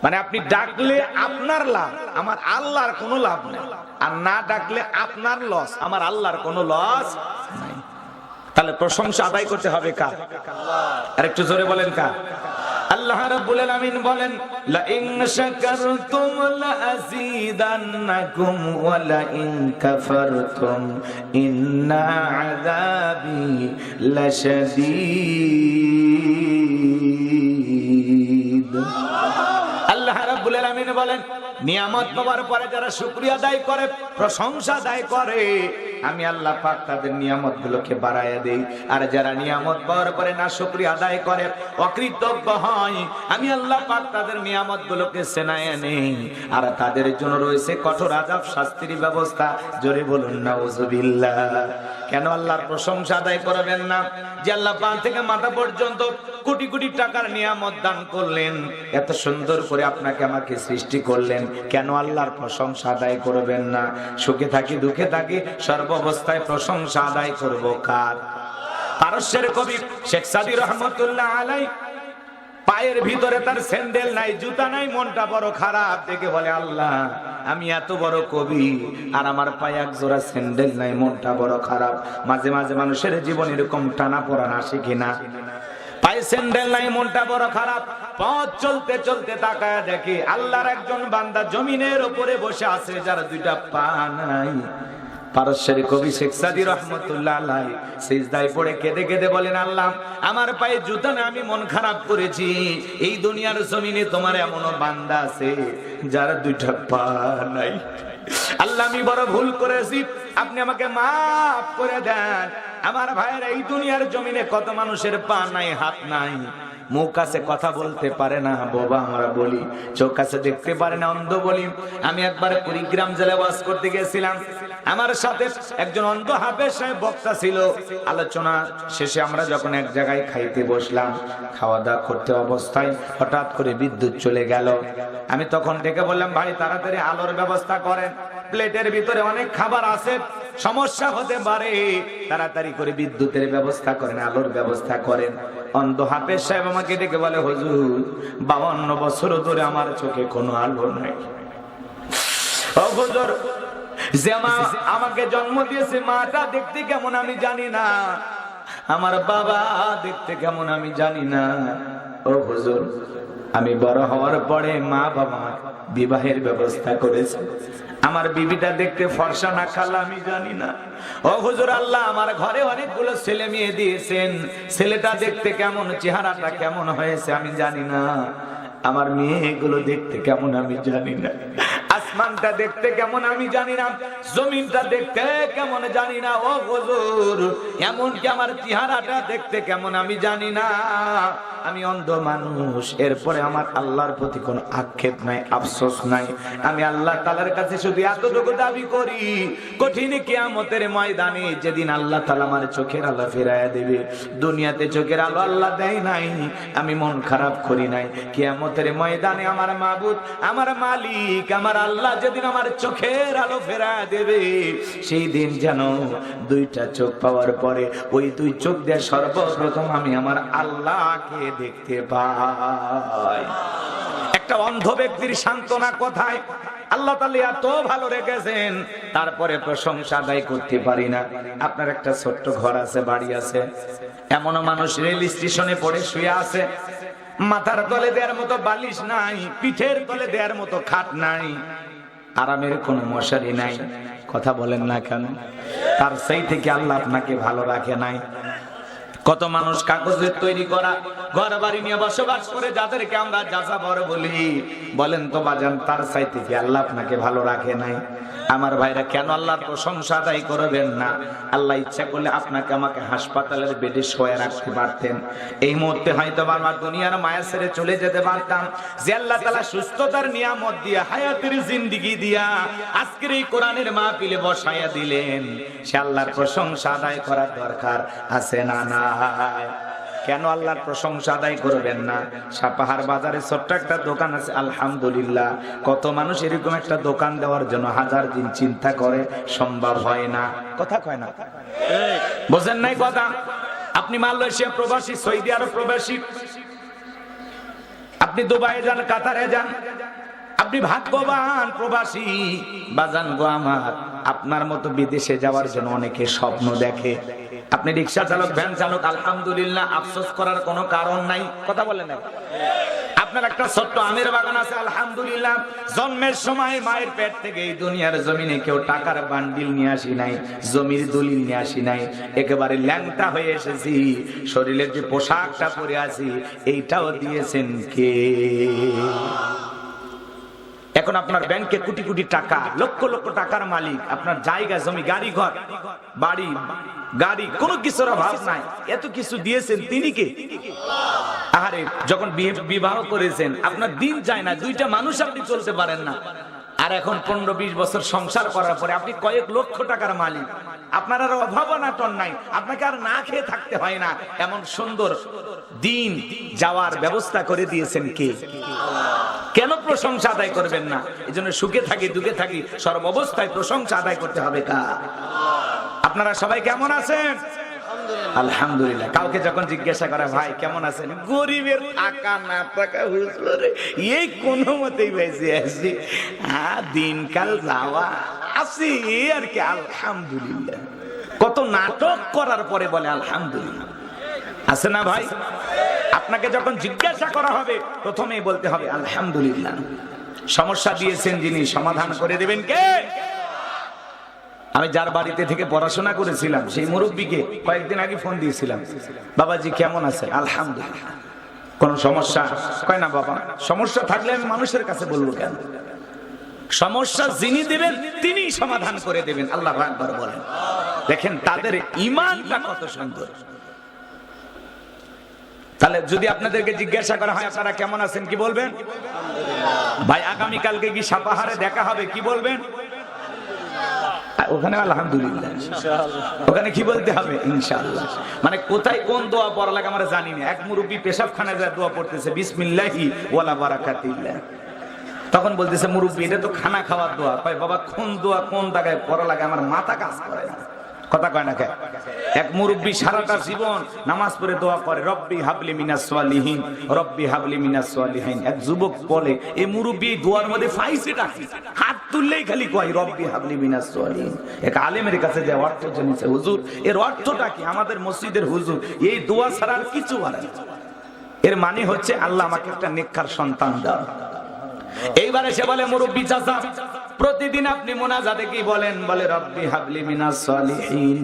মানে আপনি ডাকলে আপনার লাভ, আমার আল্লাহর কোনো লাভ নেই, আর না ডাকলে আপনার লস, আমার আল্লাহর কোনো লস নাই। তাহলে প্রশংসা আদায় করতে হবে কার? আর একটু জোরে বলেন কার? আল্লাহ রাব্বুল আলামিন বলেন, লা ইন শাকারতুম লা আযীদান্নাকুম ওয়া লা ইন কাফারতুম ইন্না আযাবি লাশাদীদ। আল্লাহ রাব্বুল আলামিন বলেন, নিয়ামত পাওয়ার পরে যারা শুকরিয়া আদায় করে, প্রশংসা আদায় করে, আমি আল্লাহ পাক তাদের নিয়ামতগুলোকে বাড়ায়া দেই। আর যারা নিয়ামত পাওয়ার পরে না শুকরিয়া আদায় করে, অকৃতজ্ঞ হয়, আমি আল্লাহ পাক তাদের নিয়ামতগুলোকে ছেনায়া নেই। আর তাদের জন্য রয়েছে কঠোর আযাব, শাস্তির ব্যবস্থা। জোরে বলুন নাউযুবিল্লাহ। কেন আল্লাহর প্রশংসা আদায় করবেন না? যে আল্লাহ পা থেকে মাথা পর্যন্ত কোটি কোটি টাকার নিয়ামত দান করলেন, এত সুন্দর করে আপনাকে আমাকে সৃষ্টি করলেন, কেন আল্লাহর প্রশংসা আদায় করবেন না? সুখে থাকি দুঃখে থাকি, সর্ব অবস্থায় প্রশংসা আদায় করব কার? পারস্যের কবি শেখ সাদী রহমতুল্লাহ আলাইহি, পায়ের ভিতরে তার স্যান্ডেল নাই, জুতা নাই, মনটা বড় খারাপ, দেখে বলে, আল্লাহ আমি এত বড় কবি আর আমার পায়ে এক জোড়া স্যান্ডেল নাই, মনটা বড় খারাপ। মাঝে মাঝে মানুষের জীবন এরকম টানা পোড়ান আসে কিনা? পায়ে স্যান্ডেল নাই, মনটা বড় খারাপ, পথ চলতে চলতে তাকায় দেখে আল্লাহর একজন বান্দা জমিনের উপরে বসে আছে, যার দুইটা পা নাই। পারস্যের কবি শেখ সাদী রহমতুল্লাহ আলাইহি সিজদায় পড়ে কেঁদে কেঁদে বলেন, আল্লাহ আমার পায়ে জুতা না, আমি মন খারাপ করেছি। এই দুনিয়ার জমিনে তোমার এমন বান্দা আছে যার দুইটা পা নাই। আল্লাহ আমি বড় ভুল করেছি, আপনি আমাকে মাফ করে দেন। আমার ভাইয়ের, এই দুনিয়ার জমিনে কত মানুষের পা নাই, হাত নাই, মুখ আছে কথা বলতে পারে না, বাবা আমরা বলি, চোখ আছে দেখতে পারে না, অন্ধ বলি। আমি একবার কুড়িগ্রাম জেলায় ওয়াজ করতে গেছিলাম, আমার সাথে একজন অন্ধ হাফেজ সাহেব বক্তা ছিল। আলোচনা শেষে আমরা যখন এক জায়গায় খাইতে বসলাম, খাওয়া দাওয়া করতে অবস্থায় হঠাৎ করে বিদ্যুৎ চলে গেল। আমি তখন ডেকে বললাম, ভাই তাড়াতাড়ি আলোর ব্যবস্থা করেন, প্লেটের ভিতরে অনেক খাবার আছে, সমস্যা হতে পারে, তাড়াতাড়ি করে বিদ্যুতের ব্যবস্থা করেন, আলোর ব্যবস্থা করেন। অন্ধ হাফেজ সাহেব আমাকে ডেকে বলে, হুজুর 52 বছর ধরে আমার চোখে কোনো আলো নাই। ও হুজুর, যে মা আমাকে জন্ম দিয়েছে, মাটা দেখতে কেমন আমি জানি না, আমার বাবা দেখতে কেমন আমি জানি না। ও হুজুর, আমি বড় হওয়ার পরে মা বাবা বিবাহের ব্যবস্থা করেছে, আমার বিবিটা দেখতে ফর্সা না কালা আমি জানি না। ও হুজুর, আল্লাহ আমার ঘরে অনেকগুলো ছেলে মেয়ে দিয়েছেন, ছেলেটা দেখতে কেমন, চেহারাটা কেমন হয়েছে আমি জানি না, আমার মেয়েগুলো দেখতে কেমন আমি জানি না, আসমানটা দেখতে কেমন আমি জানি না, জমিনটা দেখতে কেমন জানি না। ও হুজুর, এমনকি আমার চেহারাটা দেখতে কেমন আমি জানি না, আমি অন্ধ মানুষ। এরপরে আমার আল্লাহর প্রতি কোনো আক্ষেপ নাই, আফসোস নাই। আমি আল্লাহ তাআলার কাছে শুধু এতটুকু দাবি করি, কঠিন কিয়ামতের ময়দানে যেদিন আল্লাহ তাআলা আমার চোখের আলো ফিরাইয়া দেবে, দুনিয়াতে চোখের আলো আল্লাহ দেয় নাই, আমি মন খারাপ করি নাই, কিয়ামতের ময়দানে আমার মাবুদ, আমার মালিক, আমার আল্লাহ যেদিন আমার চোখের আলো ফেরাইয়া দেবে, সেই দিন যেন দুইটা চোখ পাওয়ার পরে ওই দুই চোখ দিয়ে সর্বপ্রথম আমি আমার আল্লাহকে দেখতে পাই। একটা অন্ধ ব্যক্তির সান্ত্বনা কোথায়? আল্লাহ তাআলা এত ভালো রেখেছেন, তারপরে প্রশংসা আদায় করতে পারি না। আপনার একটা ছোট্ট ঘর আছে, বাড়ি আছে, এমন মানুষ রেল স্টেশনে পড়ে শুয়ে আছে, মাথার তলে দেওয়ার মতো বালিশ নাই, পিঠের তলে দেওয়ার মতো খাট নাই, আরামের কোনো মশারি নাই। কথা বলেন না কেন? তার সেই থেকে আল্লাহ আপনাকে ভালো রাখে নাই। কত মানুষ কাগজের তৈরি করা ঘর বাড়ি নিয়ে বসবাস করে, যাদেরকে আমরা যাযাবর বলি, বলেন তো বাজান, তার চাইতে কি আল্লাহ আপনাকে ভালো রাখে নাই? আমার ভাইরা, কেন আল্লাহর প্রশংসা আদায় করবেন না? আল্লাহ ইচ্ছা করলে আপনাকে আমাকে হাসপাতালের বেডে শোয়া রাখতে পারতেন। এই মুহূর্তে হয়তো আমরা দুনিয়ার মায়া ছেড়ে চলে যেতে পারতাম। যে আল্লাহ তাআলা সুস্থতার নিয়ামত দিয়া, হায়াতের জিন্দেগি দিয়া আজকের এই কোরআনের মাহফিলে বসায়া দিলেন, সে আল্লাহর প্রশংসা আদায় করার দরকার আছে না? না, কেন আল্লাহর প্রশংসা আদায় করবেন না? সাপাহার বাজারে ছোট্ট একটা দোকান আছে, আলহামদুলিল্লাহ। কত মানুষ এরকম একটা দোকান দেওয়ার জন্য হাজার দিন চিন্তা করে, সম্ভব হয় না। কথা কয় না, বোঝেন নাই কথা? আপনি মালয়েশিয়া প্রবাসী, সৌদি আরব প্রবাসী, আপনি দুবাই যান, কাতারে যান, আপনি ভাগ্যবান প্রবাসী বাজান গো আমার। আপনার মতো বিদেশে যাওয়ার জন্য অনেকে স্বপ্ন দেখে। আপনি রিক্সা চালক, ভ্যান চালক, আলহামদুলিল্লাহ, আফসোস করার কোনো কারণ নাই। কথা বলেন না? আপনার একটা ছোট্ট আমের বাগান আছে, আলহামদুলিল্লাহ। জন্মের সময় মায়ের পেট থেকে এই দুনিয়ার জমিনে কেউ টাকার বান্ডিল নিয়ে আসি নাই, জমির দলিল নিয়ে আসি নাই, একেবারে ল্যাংটা হয়ে এসেছি। শরীরের যে পোশাকটা পরে আছি এইটাও দিয়েছেন কে? এখন আপনার ব্যাংকে কোটি কোটি টাকা, লক্ষ লক্ষ টাকার মালিক, আপনার জায়গা জমি, গাড়ি ঘর, বাড়ি গাড়ি, কোনো কিছুর অভাব নাই, এত কিছু দিয়েছেন তিনি কে? আরে যখন বিবাহ করেছেন আপনার দিন যায় না, দুইটা মানুষ আপনি চলতে পারেন না, আর এখন 15-20 বছর সংসার করার পরে আপনি কয়েক লক্ষ টাকার মালিক, আপনার আর অভাব অনাটন নাই, আপনাকে আর না খেয়ে থাকতে হয় না। এমন সুন্দর দিন যাওয়ার ব্যবস্থা করে দিয়েছেন কে? কেন প্রশংসা আদায় করবেন না? এই জন্য সুখে থাকি দুঃখে থাকি সর্ব অবস্থায় প্রশংসা আদায় করতে হবে কার? আপনারা সবাই কেমন আছেন? আলহামদুলিল্লাহ। কাউকে যখন জিজ্ঞাসা করা ভাই কেমন আছেন, গরিবের টাকা না টাকা হুজুর এই কোনো মতেই বেঁচে আছি, দিনকাল যাওয়া আছি আর কি, আলহামদুলিল্লাহ। কত নাটক করার পরে বলে আলহামদুলিল্লাহ, আছে না ভাই? আপনাকে যখন জিজ্ঞাসা করা হবে প্রথমেই বলতে হবে আলহামদুলিল্লাহ। সমস্যা দিয়েছেন যিনি, সমাধান করে দেবেন কে? আমি যার বাড়িতে থেকে পড়াশোনা করেছিলাম সেই মুরব্বীকে কয়েকদিন আগে ফোন দিয়েছিলাম, বাবাজি কেমন আছে? আলহামদুলিল্লাহ। কোন সমস্যা? কয় না বাবা, সমস্যা থাকলে আমি মানুষের কাছে বলবো কেন? সমস্যা যিনি দেবেন তিনি সমাধান করে দেবেন। আল্লাহু আকবার বলেন। দেখেন তাদের ঈমানটা কত সুন্দর। তাহলে যদি আপনাদেরকে জিজ্ঞাসা করা হয় আপনারা কেমন আছেন, কি বলবেন? ভাই আগামীকালকে কি সাপাহারে দেখা হবে, কি বলবেন? ওখানে আলহামদুলিল্লাহ, ওখানে কি বলতে হবে? ইনশাআল্লাহ। মানে কোথায় কোন দোয়া পড়া লাগে আমরা জানি না। এক মুরব্বী পেশাবখানায় যায় দোয়া পড়তেছে, বিসমিল্লাহি ওয়ালা বারাকাতিল্লাহ। তখন বলতেছে মুরব্বী এটা তো খানা খাওয়ার দোয়া। কয় বাবা কোন দোয়া কোন জায়গায় পড়া লাগে আমার মাথা কাজ করে না। কথা কয় না কে? এক মুরব্বী সারাটা জীবন নামাজ পড়ে দোয়া করে, রব্বি হাবলি মিনাস সালিহিন, রব্বি হাবলি মিনাস সালিহিন। এক যুবক বলে এই মুরব্বী দোয়ার মধ্যে ফাইসে ডাকি, হাত তুললেই খালি কয় রব্বি হাবলি মিনাস সালিহিন। এক আলেমের কাছে যে অর্থ জেনেছে, হুজুর এর অর্থটা কি? আমাদের মসজিদের হুজুর এই দোয়া ছাড়া আর কিছু বলে না। এর মানে হচ্ছে আল্লাহ আমাকে একটা নেককার সন্তান দাও। এইবারে সে বলে মুরব্বী চাচা প্রতিদিন আপনি মোনাজাতে কি বলেন? বলে রব্বি হাবলি মিনাস সালিহিন।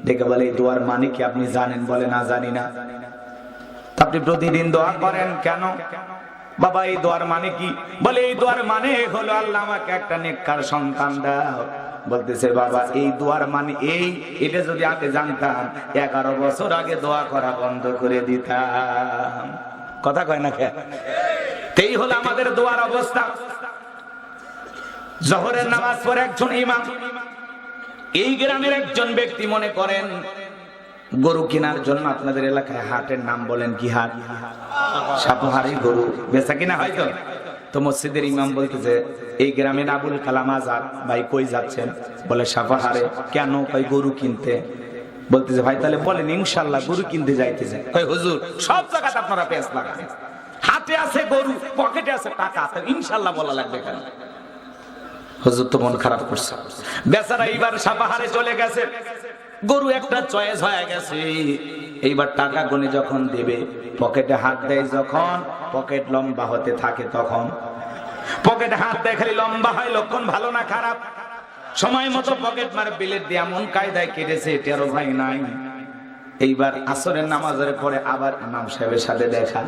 দেখে বলে এই দোয়ার মানে কি আপনি জানেন? বলে না জানি না। আপনি প্রতিদিন দোয়া করেন কেন? বাবা এই দোয়ার মানে কি? বলে এই দোয়ার মানে হলো আল্লাহ আমাকে একটা নেককার সন্তান দাও। বলতেছে বাবা এই দোয়ার মানে এই, এটা যদি আগে জানতাম 11 বছর আগে দোয়া করা বন্ধ করে দিতাম। কথা কয় না কে? এই হলো আমাদের দোয়ার অবস্থা। জোহরের নামাজ পড়ে একজন ইমাম, এই গ্রামের একজন ব্যক্তি মনে করেন গরু কেনার জন্য আপনাদের এলাকায় হাটের নাম বলেন কি হাট? সাপাহারে গরু বেচা কিনা হয় তো। তো মসজিদের ইমাম বলতেছে এই গ্রামের আবুল কালাম আজাদ ভাই কই যাচ্ছেন? বলে সাপাহারে। কেন? কই গরু কিনতে। বলতেছে ভাই তাহলে বলেন ইনশাআল্লাহ গরু কিনতে যাইতেছে। কই হুজুর সব জায়গাতে আপনারা পেঁচ লাগান, হাতে আছে গরু, পকেটে আছে টাকা, ইনশাআল্লাহ বলা লাগবে কেন? হুজুর তো মন খারাপ করছে। বেচারা এইবার সাপাহারে চলে গেছে, গরু একটা চয়েস হয়ে গেছে। এইবার টাকা গনে যখন দেবে, পকেটে হাত দেয় যখন, পকেট লম্বা হতে থাকে তখন। পকেটে হাত দেয় খালি লম্বা হয়, লক্ষণ ভালো না খারাপ? সময় মতো পকেট মারে বিলেট দিয়ে এমন কায়দায় কেটেছে টেরো ভাই নাই। এইবার আসরের নামাজের পরে আবার ইমাম সাহেবের সাথে দেখা।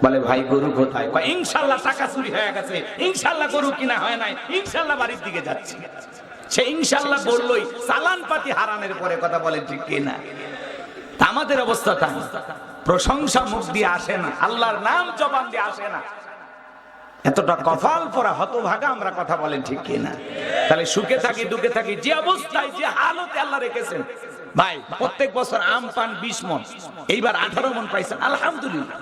বলে ভাই গরু কোথায়? কয় ইনশাআল্লাহ টাকা চুরি হয়ে গেছে, ইনশাআল্লাহ গরু কিনা হয় নাই, ইনশাআল্লাহ বাড়ির দিকে যাচ্ছে। সে ইনশাআল্লাহ বললই চালান পাতি হারানোর পরে কথা বলে ঠিক কিনা? আমাদের অবস্থা তাই। প্রশংসা মুখ দিয়ে আসে না, আল্লাহর নাম জবান দিয়ে আসে না। এতটা কপাল পরা হতভাগা আমরা, কথা বলেন ঠিক কিনা? তাহলে সুখে থাকি দুঃখে থাকি, যে অবস্থায় যে হালতে আল্লাহ রেখেছেন। ভাই প্রত্যেক বছর আম পান 20 মণ, এইবার 18 মণ পাইছেন, আলহামদুলিল্লাহ।